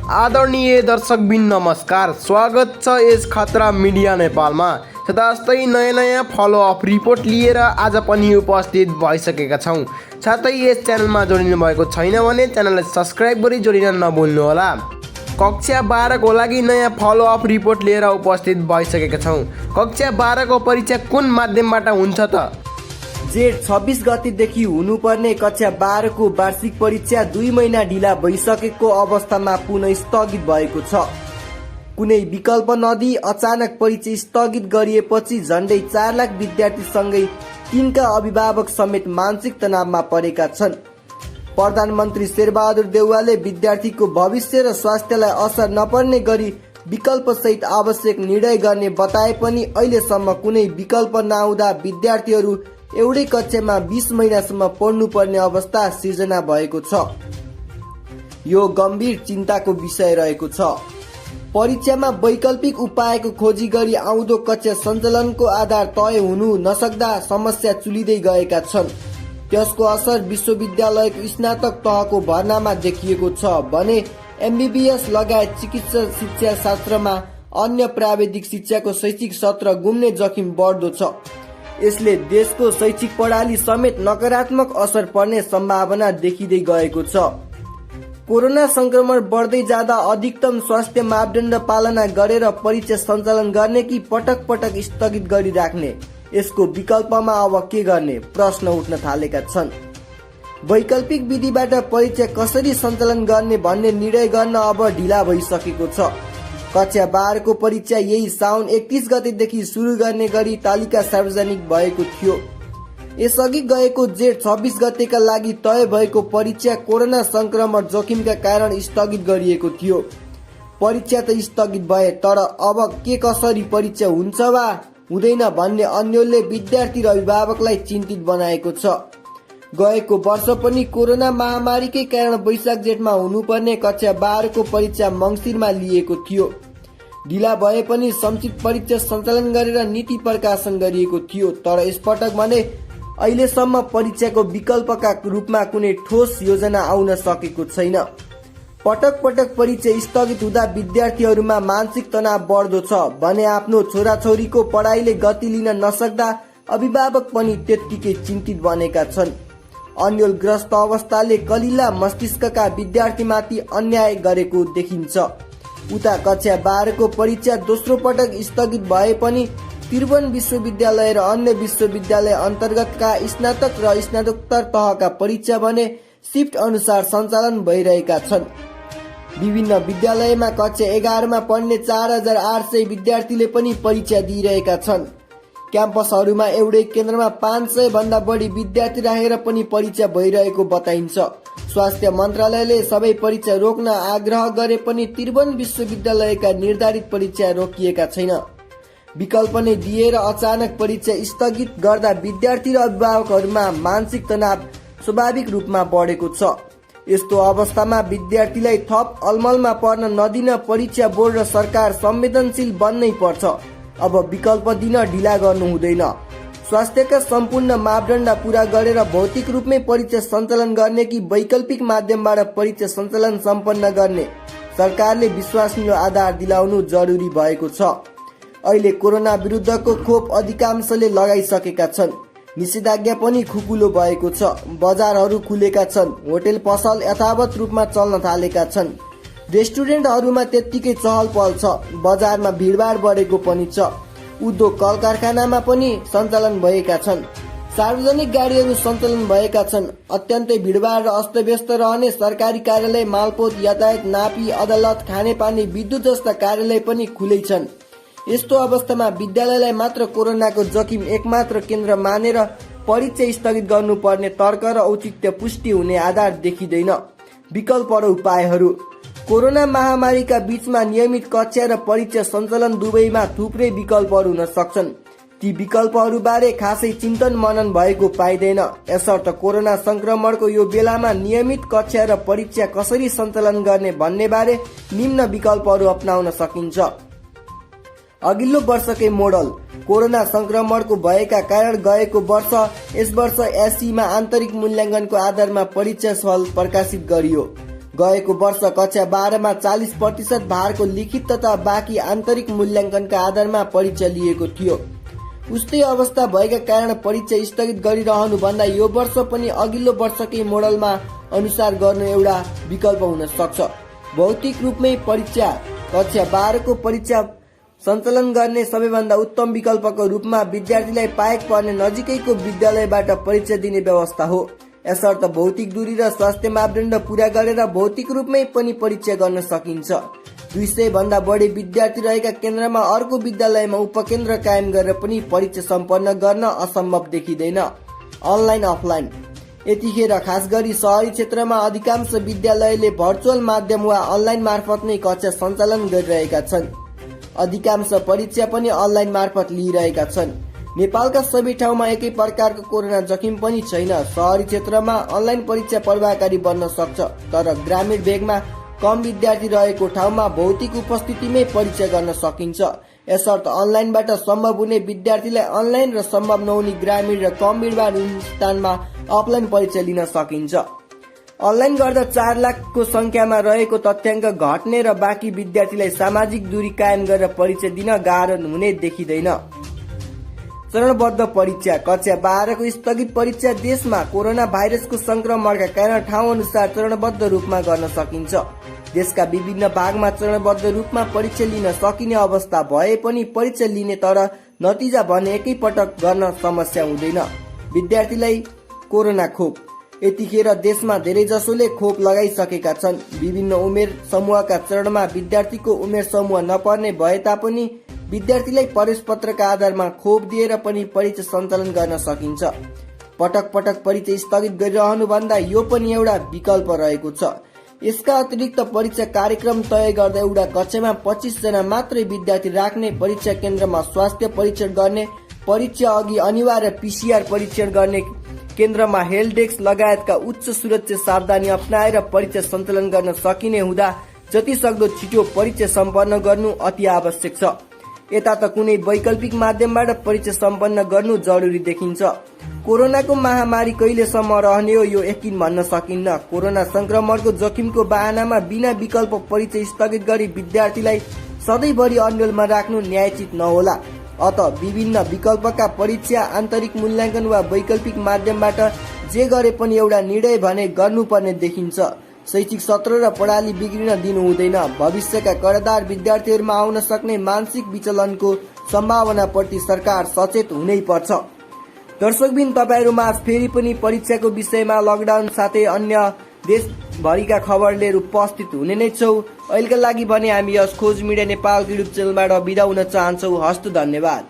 आदरणीय दर्शकबिन नमस्कार, स्वागत छ यस खतरा मिडिया नेपालमा। जस्तै नयाँ फलोअप रिपोर्ट लिएर आज पनि उपस्थित भइसकेका छौँ। साथै यस च्यानलमा जोडिनु भएको छैन भने च्यानललाई सब्स्क्राइब गरी जोडिन नभुल्नुहोला। कक्षा 12 को लागि नयाँ फलोअप रिपोर्ट लिएर उपस्थित भइसकेका छौँ। कक्षा 12 को परीक्षा कुन माध्यमबाट हुन्छ त? जेठ 26 गतेदेखि हुनुपर्ने कक्षा 12 को वार्षिक परीक्षा 2 महिना ढिला भइसकेको अवस्थामा पुनः स्थगित भएको छ। कुनै विकल्प नदिई अचानक परीक्षा स्थगित गरिएपछि झन्डै 4 लाख विद्यार्थीसँगै तिनका अभिभावक समेत मानसिक तनावमा परेका छन्। प्रधानमन्त्री शेरबहादुर देउवाले विद्यार्थीको भविष्य र स्वास्थ्यलाई असर नपर्ने गरी विकल्पसहित आवश्यक निर्णय गर्ने बताए पनि अहिलेसम्म कुनै विकल्प नहुँदा विद्यार्थीहरू एउटै कक्षामा 20 महिनासम्म पढ्नुपर्ने अवस्था सिर्जना भएको छ। यो गम्भीर चिन्ताको विषय रहेको छ। परीक्षामा वैकल्पिक उपायको खोजी गरी आउँदो कक्षा सञ्चालनको आधार तय हुनु नसक्दा समस्या चुलिँदै गएका छन्। त्यसको असर विश्वविद्यालयको स्नातक तहको भर्नामा देखिएको छ भने एमबीबीएस लगायत चिकित्सा शिक्षा शास्त्रमा अन्य प्राविधिक शिक्षाको शैक्षिक सत्र गुम्ने जोखिम बढ्दो छ। यसले देशको शैक्षिक प्रणाली समेत नकारात्मक असर पर्ने सम्भावना देखिँदै गएको छ। कोरोना संक्रमण बढ्दै जाँदा अधिकतम स्वास्थ्य मापदण्ड पालना गरेर परीक्षा सञ्चालन गर्ने कि पटक पटक स्थगित गरिराख्ने, यसको विकल्पमा अब के गर्ने प्रश्न उठ्न थालेका छन्। वैकल्पिक विधिबाट परीक्षा कसरी सञ्चालन गर्ने भन्ने निर्णय गर्न अब ढिला भइसकेको छ। कक्षा 12 को परीक्षा यही साउन 31 गतेदेखि सुरु गर्ने गरी तालिका सार्वजनिक भएको थियो। यसअघि गएको जेठ 26 गतेका लागि तय भएको परीक्षा कोरोना संक्रमण जोखिमका कारण स्थगित गरिएको थियो। परीक्षा त स्थगित भए, तर अब के कसरी परीक्षा हुन्छ वा हुँदैन भन्ने अन्यलले विद्यार्थी र अभिभावकलाई चिन्तित बनाएको छ। गएको वर्ष पनि कोरोना महामारीकै कारण वैशाख जेठमा हुनुपर्ने कक्षा 12 को परीक्षा मङ्सिरमा लिएको थियो। ढिला भए पनि संक्षिप्त परीक्षा सञ्चालन गरेर नीति प्रकाशन गरिएको थियो, तर यसपटक भने अहिलेसम्म परीक्षाको विकल्पका रूपमा कुनै ठोस योजना आउन सकेको छैन। पटक पटक परीक्षा स्थगित हुँदा विद्यार्थीहरूमा मानसिक तनाव बढ्दो छ भने आफ्नो छोराछोरीको पढाइले गति लिन नसक्दा अभिभावक पनि त्यत्तिकै चिन्तित बनेका छन्। अन्यलग्रस्त अवस्थाले कलिला मस्तिष्कका विद्यार्थीमाथि अन्याय गरेको देखिन्छ। उता कक्षा 12 को परीक्षा दोस्रो पटक स्थगित भए पनि त्रिभुवन विश्वविद्यालय र अन्य विश्वविद्यालय अन्तर्गतका स्नातक र स्नातकोत्तर तहका परीक्षा भने शिफ्ट अनुसार सञ्चालन भइरहेका छन्। विभिन्न विद्यालयमा कक्षा 11 मा पढ्ने 4800 विद्यार्थीले पनि परीक्षा दिइरहेका छन्। क्याम्पसहरूमा एउटै केन्द्रमा 500 भन्दा बढी विद्यार्थी राखेर पनि परीक्षा भइरहेको बताइन्छ। स्वास्थ्य मन्त्रालयले सबै परीक्षा रोक्न आग्रह गरे पनि त्रिभुवन विश्वविद्यालयका निर्धारित परीक्षा रोकिएका छैन। विकल्प नै दिएर अचानक परीक्षा स्थगित गर्दा विद्यार्थी र अभिभावकहरूमा मानसिक तनाव स्वाभाविक रूपमा बढेको छ। यस्तो अवस्थामा विद्यार्थीलाई थप अलमलमा पर्न नदिन परीक्षा बोर्ड र सरकार संवेदनशील बन्नै पर्छ। अब विकल्प दिन ढिला गर्नु हुँदैन। स्वास्थ्यका सम्पूर्ण मापदण्ड पूरा गरेर भौतिक रूपमै परीक्षा सञ्चालन गर्ने कि वैकल्पिक माध्यमबाट परीक्षा सञ्चालन सम्पन्न गर्ने सरकारले विश्वसनीय आधार दिलाउनु जरुरी भएको छ। अहिले कोरोना विरुद्धको खोप अधिकांशले लगाइसकेका छन्। निषेधाज्ञा पनि खुकुलो भएको छ। बजारहरू खुलेका छन्। होटेल पसल यथावत रूपमा चल्न थालेका छन्। रेस्टुरेन्टहरूमा त्यत्तिकै चहल पहल छ। बजारमा भिडभाड बढेको पनि छ। उद्योग कल कारखानामा पनि सञ्चालन भएका छन्। सार्वजनिक गाडीहरू सञ्चालन भएका छन्। अत्यन्तै भिडभाड र अस्तव्यस्त रहने सरकारी कार्यालय, मालपोत, यातायात, नापी, अदालत, खानेपानी, विद्युत जस्ता कार्यालय पनि खुलै छन्। यस्तो अवस्थामा विद्यालयलाई मात्र कोरोनाको जोखिम एकमात्र केन्द्र मानेर परीक्षा स्थगित गर्नुपर्ने तर्क र औचित्य पुष्टि हुने आधार देखिँदैन। विकल्प र उपायहरू। कोरोना महामारीका बीचमा नियमित कक्षा र परीक्षा सञ्चालन दुवैमा थुप्रै विकल्पहरू हुन सक्छन्। ती विकल्पहरूबारे खासै चिन्तन मनन भएको पाइँदैन। यसर्थ कोरोना संक्रमणको यो बेलामा नियमित कक्षा र परीक्षा कसरी सञ्चालन गर्ने भन्ने बारे निम्न विकल्पहरू अपनाउन सकिन्छ। अघिल्लो वर्षकै मोडल। कोरोना संक्रमणको भएका कारण गएको वर्ष यस वर्ष एसईमा आन्तरिक मूल्याङ्कनको आधारमा परीक्षा फल प्रकाशित गरियो। गएको वर्ष कक्षा 12 मा 40% भारको लिखित तथा बाँकी आन्तरिक मूल्याङ्कनका आधारमा परीक्षा लिएको थियो। उस्तै अवस्था भएका कारण परीक्षा स्थगित गरिरहनु भन्दा यो वर्ष पनि अघिल्लो वर्षकै मोडलमा अनुसार गर्नु एउटा विकल्प हुन सक्छ। भौतिक रूपमै परीक्षा कक्षा 12 को परीक्षा सञ्चालन गर्ने सबैभन्दा उत्तम विकल्पको रूपमा विद्यार्थीलाई पाएक पर्ने नजिकैको विद्यालयबाट परीक्षा दिने व्यवस्था हो। यसर्थ भौतिक दूरी र स्वास्थ्य मापदण्ड पूरा गरेर भौतिक रूपमै पनि परीक्षा गर्न सकिन्छ। 200 भन्दा बढी विद्यार्थी रहेका केन्द्रमा अर्को विद्यालयमा उपकेन्द्र कायम गरेर पनि परीक्षा सम्पन्न गर्न असम्भव देखिँदैन। अनलाइन अफलाइन यतिखेर खास गरी शहरी क्षेत्रमा अधिकांश विद्यालयले भर्चुअल माध्यम वा अनलाइन मार्फत नै कक्षा सञ्चालन गरिरहेका छन्। अधिकांश परीक्षा पनि अनलाइन मार्फत लिइरहेका छन्। नेपालका सबै ठाउँमा एकै प्रकारको कोरोना जोखिम पनि छैन। शहरी क्षेत्रमा अनलाइन परीक्षा प्रभावकारी बन्न सक्छ, तर ग्रामीण भेगमा कम विद्यार्थी रहेको ठाउँमा भौतिक उपस्थितिमै परीक्षा गर्न सकिन्छ। यसर्थ अनलाइनबाट सम्भव हुने विद्यार्थीलाई अनलाइन र सम्भव नहुने ग्रामीण र कम भिडभाड स्थानमा अफलाइन परीक्षा लिन सकिन्छ। अनलाइन गर्दा 4 लाखको संख्यामा रहेको तथ्याङ्क घट्ने र बाँकी विद्यार्थीलाई सामाजिक दूरी कायम गरेर परीक्षा दिन गाह्रो हुने देखिँदैन। चरणबद्ध परीक्षा कक्षा 12 को स्थगित परीक्षा देशमा कोरोना भाइरसको संक्रमणका कारण ठाउँ अनुसार चरणबद्ध रूपमा गर्न सकिन्छ। देशका विभिन्न भागमा चरणबद्ध रूपमा परीक्षा लिन सकिने अवस्था भए पनि परीक्षा लिने तर नतिजा भने एकै पटक गर्न समस्या हुँदैन। विद्यार्थीलाई कोरोना खोप यतिखेर देशमा धेरैजसोले खोप लगाइसकेका छन्। विभिन्न उमेर समूहका चरणमा विद्यार्थीको उमेर समूह नपर्ने भए तापनि विद्यार्थीलाई प्रवेश पत्रका आधारमा खोप दिएर पनि परीक्षा सञ्चालन गर्न सकिन्छ। पटक पटक परीक्षा स्थगित गरिरहनु भन्दा यो पनि एउटा विकल्प रहेको छ। यसका अतिरिक्त परीक्षा कार्यक्रम तय गर्दा एउटा कक्षामा 25 जना मात्रै विद्यार्थी राख्ने, परीक्षा केन्द्रमा स्वास्थ्य परीक्षण गर्ने, परीक्षा अघि अनिवार्य PCR परीक्षण गर्ने, केन्द्रमा हेल्थ डेस्क लगायतका उच्च सुरक्षा सावधानी अपनाएर परीक्षा सञ्चालन गर्न सकिने हुँदा जति सक्दो छिटो परीक्षा सम्पन्न गर्नु अति आवश्यक छ। यता त कुनै वैकल्पिक माध्यमबाट परीक्षा सम्पन्न गर्नु जरुरी देखिन्छ। कोरोनाको महामारी कहिलेसम्म रहने हो यो यकिन भन्न सकिन्न। कोरोना संक्रमणको जोखिमको बहानामा बिना विकल्प परीक्षा स्थगित गरी विद्यार्थीलाई सधैँभरि अन्यलमा राख्नु न्यायोचित नहोला। अत विभिन्न विकल्पका परीक्षा, आन्तरिक मूल्याङ्कन वा वैकल्पिक माध्यमबाट जे गरे पनि एउटा निर्णय भने गर्नुपर्ने देखिन्छ। शैक्षिक सत्र र प्रणाली बिग्रिन दिनु हुँदैन। भविष्यका कर्णधार विद्यार्थीहरूमा आउन सक्ने मानसिक विचलनको सम्भावनाप्रति सरकार सचेत हुनै पर्छ। दर्शकबिन, तपाईहरुमा फेरि पनि परीक्षाको विषयमा लकडाउन साथै अन्य देशभरिका खबर लिएर उपस्थित हुने नै छौं। अहिलेका लागि भने हामी यस खोज मिडिया नेपाल युट्युब च्यानलबाट बिदा हुन चाहन्छौं। हस्त धन्यवाद।